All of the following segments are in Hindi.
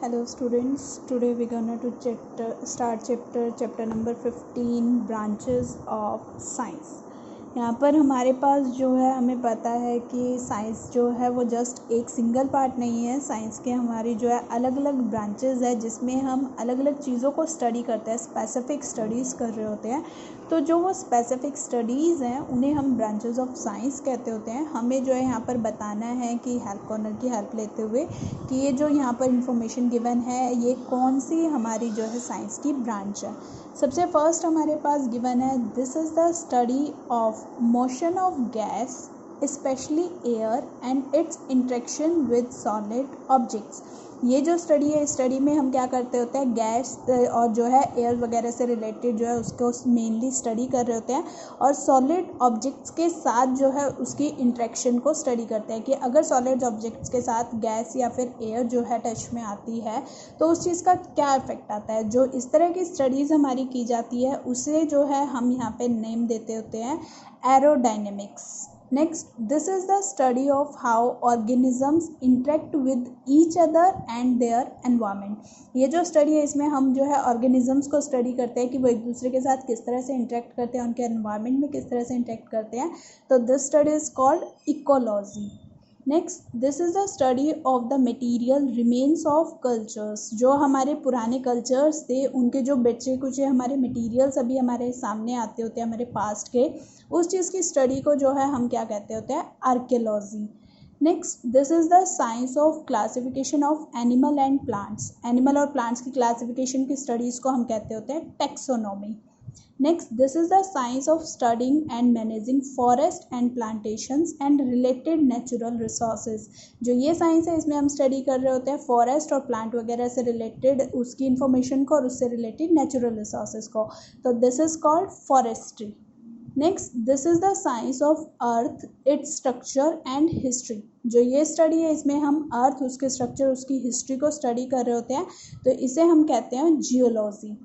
Hello students, today we're gonna to start chapter number 15 branches of science। यहाँ पर हमारे पास जो है हमें पता है कि साइंस जो है वो जस्ट एक सिंगल पार्ट नहीं है। साइंस के हमारी जो है अलग अलग ब्रांचेस है जिसमें हम अलग अलग चीज़ों को स्टडी करते हैं, स्पेसिफिक स्टडीज़ कर रहे होते हैं। तो जो वो स्पेसिफिक स्टडीज़ हैं उन्हें हम ब्रांचेस ऑफ साइंस कहते होते हैं। हमें जो है यहाँ पर बताना है कि हेल्प कॉर्नर की हेल्प लेते हुए कि ये जो यहाँ पर इंफॉर्मेशन गिवन है ये कौन सी हमारी जो है साइंस की ब्रांच है। सबसे फर्स्ट हमारे पास गिवन है, this is the study of motion of gas specially air and it's interaction with solid objects. ये जो स्टडी है, इस स्टडी में हम क्या करते होते हैं, गैस और जो है एयर वगैरह से रिलेटेड जो है उसको मेनली स्टडी कर रहे होते हैं और सॉलिड ऑब्जेक्ट्स के साथ जो है उसकी इंटरेक्शन को स्टडी करते हैं कि अगर सॉलिड ऑब्जेक्ट्स के साथ गैस या फिर एयर जो है टच में आती है तो उस चीज़ का क्या इफेक्ट आता है। जो इस तरह की स्टडीज़ हमारी की जाती है उसे जो है हम यहाँ पे नेम देते होते हैं aerodynamics. Next, this is the study of how organisms interact with each other and their environment। ये जो स्टडी है इसमें हम जो है ऑर्गेनिजम्स को स्टडी करते हैं कि वो एक दूसरे के साथ किस तरह से इंटरेक्ट करते हैं, उनके एनवायरनमेंट में किस तरह से इंटरेक्ट करते हैं। तो this study is called ecology. Next, this is the study of the material remains of cultures. जो हमारे पुराने कल्चर्स थे उनके जो बचे कुछ हमारे मटेरियल्स अभी हमारे सामने आते होते हैं हमारे पास्ट के, उस चीज़ की स्टडी को जो है हम क्या कहते होते हैं, archaeology. Next, this is the science of classification of animal and plants. Animal और प्लांट्स की क्लासिफिकेशन की स्टडीज़ को हम कहते होते हैं taxonomy. Next, this is the science of studying and managing forest and plantations and related natural resources। जो ये साइंस है इसमें हम स्टडी कर रहे होते हैं फॉरेस्ट और प्लांट वगैरह से रिलेटेड उसकी इन्फॉर्मेशन को और उससे रिलेटेड नेचुरल रिसोर्सेज को। तो this is called forestry. Next, this is the science of earth, its structure and history. जो ये स्टडी है इसमें हम अर्थ, उसके स्ट्रक्चर, उसकी हिस्ट्री को स्टडी कर रहे होते हैं, तो इसे हम कहते हैं geology.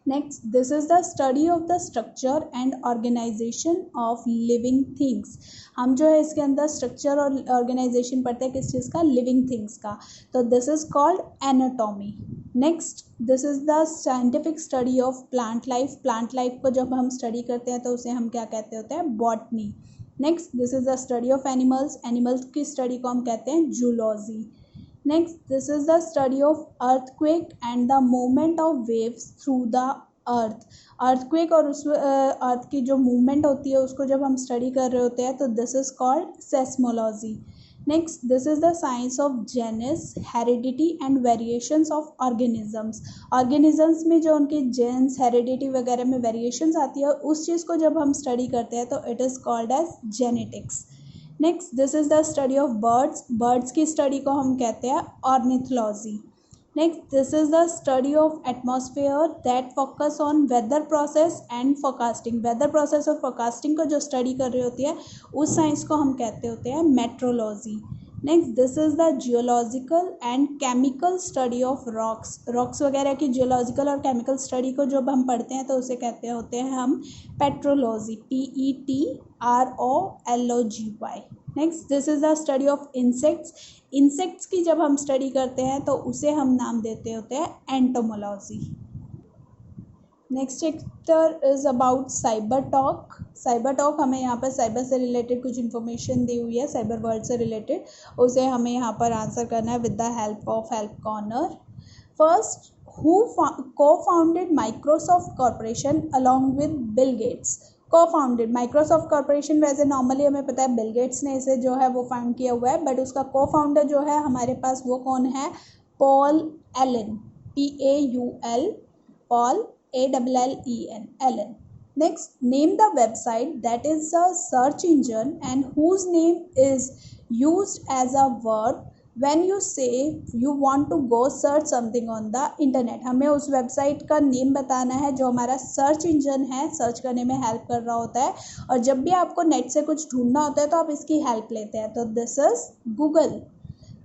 Next, this is the study of the structure and organization of living things. हम जो है इसके अंदर स्ट्रक्चर और ऑर्गेनाइजेशन पढ़ते हैं किस चीज़ का, लिविंग थिंग्स का। तो this is called anatomy. Next, this is the scientific study of plant life. Plant life को जब हम स्टडी करते हैं तो उसे हम क्या कहते होते हैं, botany. Next, this is the study of animals. Animals की स्टडी को हम कहते हैं zoology. Next, this is the study of earthquake and the movement of waves through the earth। earthquake और उस अर्थ की जो मूवमेंट होती है उसको जब हम स्टडी कर रहे होते हैं तो this is called seismology. Next, this is the science of Jannes, heredity and variations of organisms. Organisms में जो उनके जेन्स, हेरिडिटी वगैरह में वेरिएशंस आती है उस चीज़ को जब हम स्टडी करते हैं तो it is called as genetics. Next, this is the study of birds. Birds की स्टडी को हम कहते हैं ornithology. Next, this is the study of atmosphere that focus on weather process and forecasting. Weather process और फोरकास्टिंग को जो स्टडी कर रही होती है उस साइंस को हम कहते होते हैं metrology. Next, this is the geological and chemical study of rocks. Rocks वगैरह की जियोलॉजिकल और केमिकल स्टडी को जब हम पढ़ते हैं तो उसे कहते होते हैं हम petrology, PETROLOGY। Next, this is the study of insects. Insects की जब हम स्टडी करते हैं तो उसे हम नाम देते होते हैं entomology. Next chapter is about cyber talk. Cyber talk हमें यहाँ पर साइबर से रिलेटेड कुछ इन्फॉर्मेशन दी हुई है, साइबर वर्ल्ड से रिलेटेड, उसे हमें यहाँ पर आंसर करना है with the help of help corner. First, who co-founded Microsoft corporation along with Bill Gates. co-founded Microsoft corporation वैसे नॉर्मली हमें पता है बिल गेट्स ने इसे जो है वो फाउंड किया हुआ है, बट उसका co-founder जो है हमारे पास वो कौन है, Paul Allen, PAUL, Paul ALLEN, Allen। Next, name the website that is a search engine and whose name is used as a verb when you say you want to go search something on the internet। हमें उस वेबसाइट का नेम बताना है जो हमारा सर्च इंजन है, सर्च करने में हेल्प कर रहा होता है, और जब भी आपको नेट से कुछ ढूंढना होता है तो आप इसकी हेल्प लेते हैं, तो this is Google.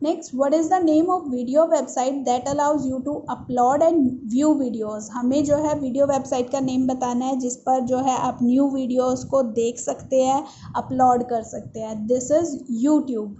Next, what is the name of video website that allows you to upload and view videos. हमें जो है वीडियो वेबसाइट का नेम बताना है जिस पर जो है आप न्यू वीडियोज़ को देख सकते हैं, अपलोड कर सकते हैं, this is YouTube.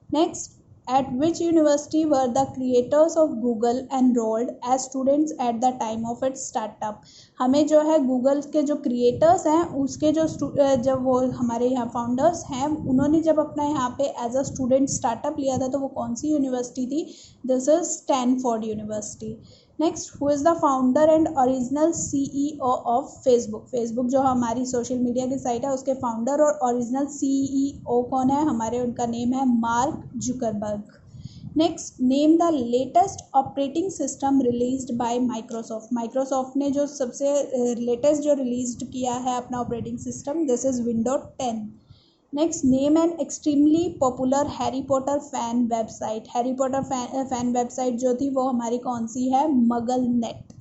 Next, At which university were the creators of Google enrolled as students at the time of its startup? हमें जो है गूगल के जो क्रिएटर्स हैं उसके जब वो हमारे यहाँ फाउंडर्स हैं उन्होंने जब अपना यहाँ पे एज अ स्टूडेंट स्टार्टअप लिया था तो वो कौन सी यूनिवर्सिटी थी? This is Stanford university. Next, who is the founder and original CEO of Facebook? Facebook जो हमारी सोशल मीडिया की साइट है उसके फाउंडर और ओरिजिनल CEO कौन है हमारे? उनका नेम है Mark Zuckerberg. Next, name the latest operating system released by Microsoft. Microsoft ने जो सबसे लेटेस्ट जो रिलीज किया है अपना operating system, this is window 10। Next, name an extremely popular Harry Potter fan website. Harry Potter fan website जो थी वो हमारी कौन सी है? MuggleNet.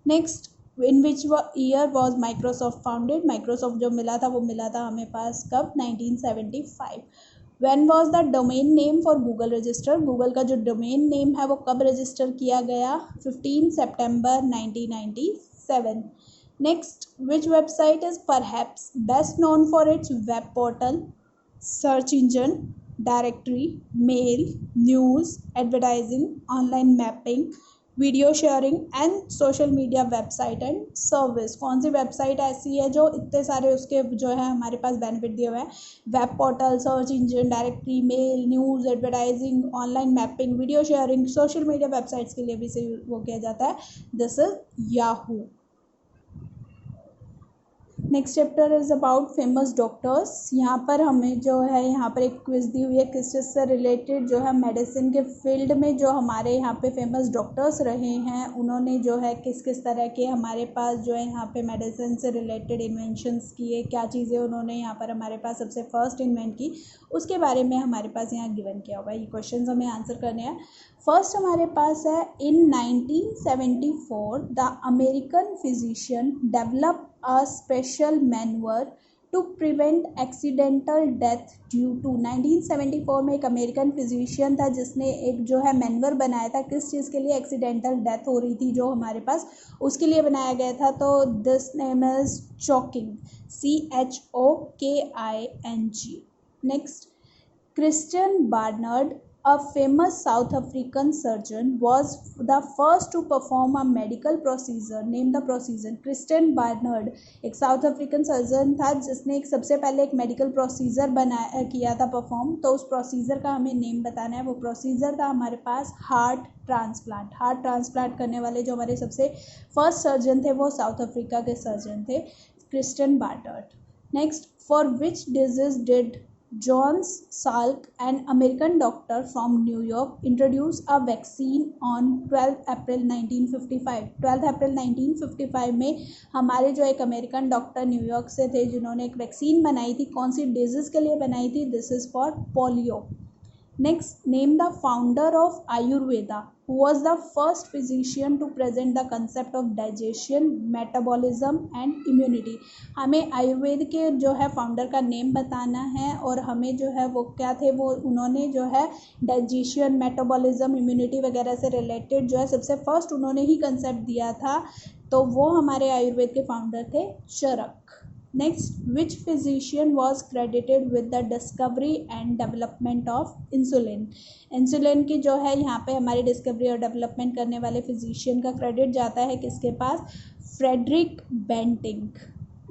Next, in which year was Microsoft founded? Microsoft जो मिला था वो मिला था हमें पास कब? 1975। When was the domain name for Google register? Google का जो डोमेन नेम है वो कब रजिस्टर किया गया? 15 सितंबर 1997। Next, which website is perhaps best known for its web portal, search engine, directory, mail, news, advertising, online mapping, video sharing and social media website and service? कौन सी वेबसाइट ऐसी है जो इतने सारे उसके जो है हमारे पास बेनिफिट दिए हुए हैं? Web portal, search engine, directory, mail, news, advertising, online mapping, video sharing, social media websites के लिए भी से वो किया जाता है। This is Yahoo. Next chapter is about famous doctors. यहाँ पर हमें जो है यहाँ पर एक क्विज दी हुई है किस चीज़ से रिलेटेड जो है मेडिसिन के फील्ड में जो हमारे यहाँ पे फेमस डॉक्टर्स रहे हैं उन्होंने जो है किस किस तरह के हमारे पास जो है यहाँ पे मेडिसिन से रिलेटेड इन्वेंशंस किए, क्या चीज़ें उन्होंने यहाँ पर हमारे पास सबसे फर्स्ट इन्वेंट की, उसके बारे में हमारे पास यहाँ गिवन किया हुआ है। ये क्वेश्चन हमें आंसर करने हैं। फर्स्ट हमारे पास है इन 1974 the American physician develop a special maneuver to prevent accidental death due to। 1974 में एक अमेरिकन फिजिशियन था जिसने एक जो है मैनुअर बनाया था, किस चीज़ के लिए? एक्सीडेंटल डेथ हो रही थी जो हमारे पास, उसके लिए बनाया गया था। तो this name is choking, CHOKING। Next, Christiaan Barnard, a famous South African surgeon, was the first to perform a medical procedure. Name the procedure. Christiaan Barnard एक साउथ अफ्रीकन सर्जन था जिसने एक सबसे पहले एक मेडिकल प्रोसीजर किया था परफॉर्म। तो उस प्रोसीजर का हमें नेम बताना है। वो प्रोसीजर था हमारे पास हार्ट ट्रांसप्लांट। हार्ट ट्रांसप्लांट करने वाले जो हमारे सबसे फर्स्ट सर्जन थे वो साउथ अफ्रीका के सर्जन थे, Christiaan Barnard. Next, for which disease did Johns Salk, an American doctor from New York, introduced a vaccine on 12 अप्रैल 1955। 12 अप्रैल 1955 में हमारे जो एक अमेरिकन डॉक्टर न्यूयॉर्क से थे जिन्होंने एक वैक्सीन बनाई थी। कौन सी डिजीज़ के लिए बनाई थी? This is for polio. Next, name the founder of Ayurveda, who was the first physician to present the concept of digestion, metabolism and immunity। हमें आयुर्वेद के जो है फाउंडर का नेम बताना है और हमें जो है वो क्या थे, वो उन्होंने जो है डाइजेशन, मेटाबॉलिज्म, इम्यूनिटी वगैरह से रिलेटेड जो है सबसे फर्स्ट उन्होंने ही कंसेप्ट दिया था। तो वो हमारे आयुर्वेद के फाउंडर थे Charaka. Next, which physician was credited with the discovery and development of insulin. Insulin की जो है यहाँ पे हमारी डिस्कवरी और डेवलपमेंट करने वाले फिजिशियन का क्रेडिट जाता है किसके पास? Frederick Banting.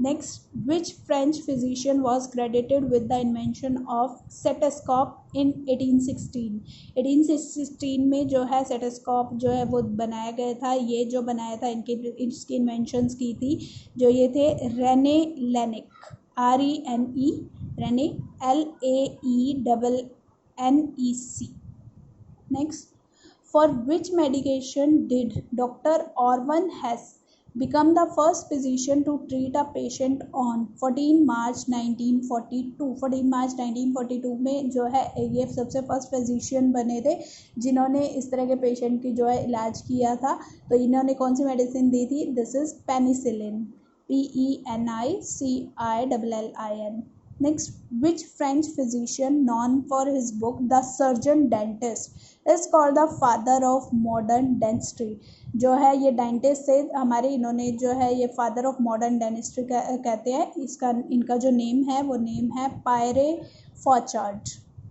Next, which French physician was credited with the invention of stethoscope in 1816। 1816 में जो है सेटेस्कोप जो है वो बनाया गया था। ये जो बनाया था इसकी इन्वेंशंस की थी जो ये थे Rene Laennec, RENE, Rene LAENNEC। Next, for which medication did doctor Orvan Hess become the first physician to treat a patient on 14 मार्च 1942। 14 मार्च 1942 में जो है ये सबसे फर्स्ट फिजिशियन बने थे जिन्होंने इस तरह के पेशेंट की जो है इलाज किया था। तो इन्होंने कौन सी मेडिसिन दी थी? This is penicillin, PENICILLIN। Next, which French physician non for his book the surgeon dentist is called the father of modern dentistry. जो है ये डेंटिस्ट से हमारे इन्होंने जो है ये फादर ऑफ मॉडर्न डेंटिस्ट्री कहते हैं। इनका जो नेम है वो नेम है Pierre फॉचार्ड।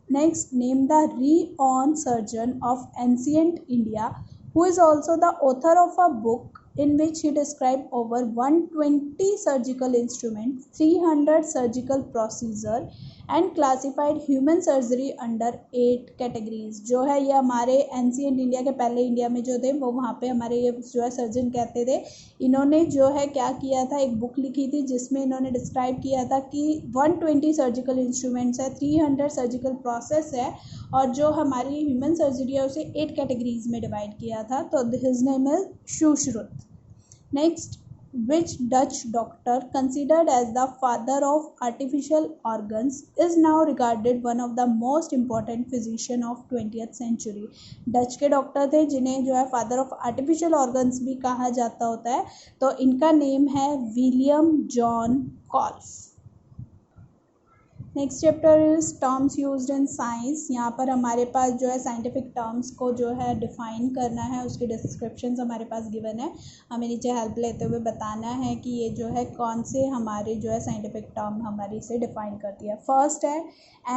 Next, name the renowned surgeon of ancient India who is also the author of a book in which he described over 120 surgical instruments, 300 surgical procedures and classified human surgery under 8 categories. जो है ये हमारे एंशिएंट इंडिया के पहले इंडिया में जो थे वो वहाँ पे हमारे ये जो है सर्जन कहते थे। इन्होंने जो है क्या किया था, एक बुक लिखी थी जिसमें इन्होंने डिस्क्राइब किया था कि 120 सर्जिकल इंस्ट्रूमेंट्स है, 300 सर्जिकल प्रोसेस है और जो हमारी ह्यूमन सर्जरी है उसे 8 कैटेगरीज में डिवाइड किया था। तो his name is Sushruta. Next, which Dutch doctor considered as the father of artificial organs is now regarded one of the most important physician of 20th century। Dutch के डॉक्टर थे जिन्हें जो है फादर ऑफ आर्टिफिशियल ऑर्गन्स भी कहा जाता होता है, तो इनका नेम है William John calf. Next chapter is terms used in science. यहाँ पर हमारे पास जो है साइंटिफिक टर्म्स को जो है डिफाइन करना है, उसके डिस्क्रिप्शंस हमारे पास गिवन है। हमें नीचे हेल्प लेते हुए बताना है कि ये जो है कौन से हमारे जो है साइंटिफिक टर्म हमारी से डिफाइन करती है। फर्स्ट है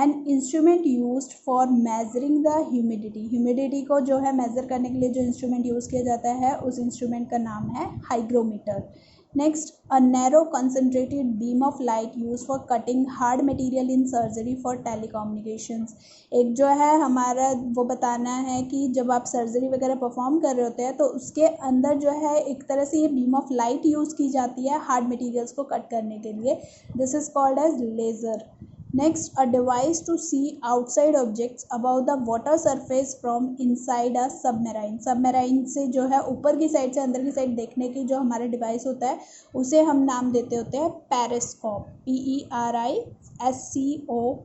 an instrument used for measuring the humidity. Humidity को जो है मेजर करने के लिए जो इंस्ट्रूमेंट यूज़ किया जाता है उस इंस्ट्रूमेंट का नाम है hygrometer. Next, a narrow concentrated beam of light used for cutting hard material in surgery for telecommunications। एक जो है हमारा वो बताना है कि जब आप सर्जरी वगैरह परफॉर्म कर रहे होते हैं तो उसके अंदर जो है एक तरह से ये बीम ऑफ लाइट यूज़ की जाती है हार्ड मटेरियल्स को कट करने के लिए। This is called as laser. Next, a device to see outside objects above the water surface from inside a submarine। Submarine से जो है ऊपर की साइड से अंदर की साइड देखने की जो हमारा डिवाइस होता है उसे हम नाम देते होते हैं periscope. PERISCOPE,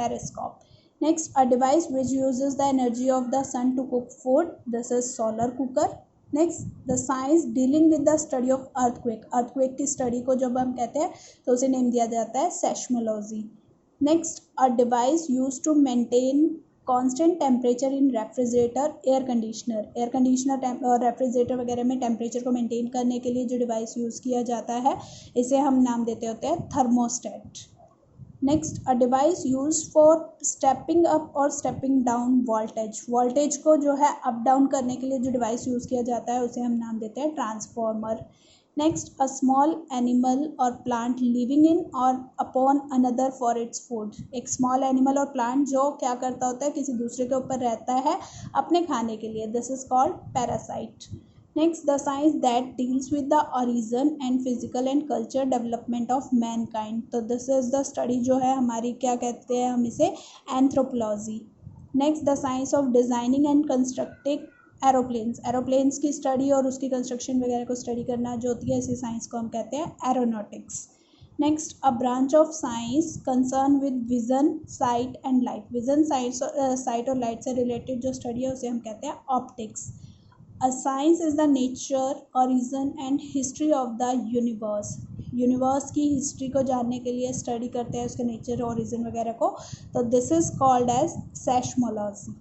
periscope. Next, a device which uses the energy of the sun to cook food, this is solar cooker। Next, the science dealing with the study of earthquake. Earthquake की स्टडी को जब हम कहते हैं तो उसे नेम दिया जाता है seismology. Next, a device use to maintain constant temperature in refrigerator, air conditioner. Air conditioner और रेफ्रिजरेटर वगैरह में टेम्परेचर को मेंटेन करने के लिए जो डिवाइस यूज़ किया जाता है इसे हम नाम देते होते हैं thermostat. Next, a device use for stepping up और स्टेपिंग डाउन वोल्टेज। वोल्टेज को जो है अप डाउन करने के लिए जो डिवाइस यूज़ किया जाता है उसे हम नाम देते हैं transformer. Next, a small animal और प्लांट लिविंग इन और upon another for its food. एक स्मॉल एनिमल और प्लांट जो क्या करता होता है, किसी दूसरे के ऊपर रहता है अपने खाने के लिए, this is called parasite. Next, the science that deals with the origin and physical and culture development of mankind। तो this is the study जो है हमारी क्या कहते हैं हम इसे anthropology. Next, the science of designing and constructing aeroplanes. Aeroplanes की स्टडी और उसकी कंस्ट्रक्शन वगैरह को स्टडी करना जो होती है इसी साइंस को हम कहते हैं aeronautics. Next, a branch of science concern with vision, site and light. Vision, site और लाइट से रिलेटेड जो स्टडी है उसे हम कहते हैं optics. A science is the nature, origin and history of the universe। Universe की हिस्ट्री को जानने के लिए स्टडी करते हैं उसके नेचर, ओरिजिन वगैरह को, तो this is called as seismology.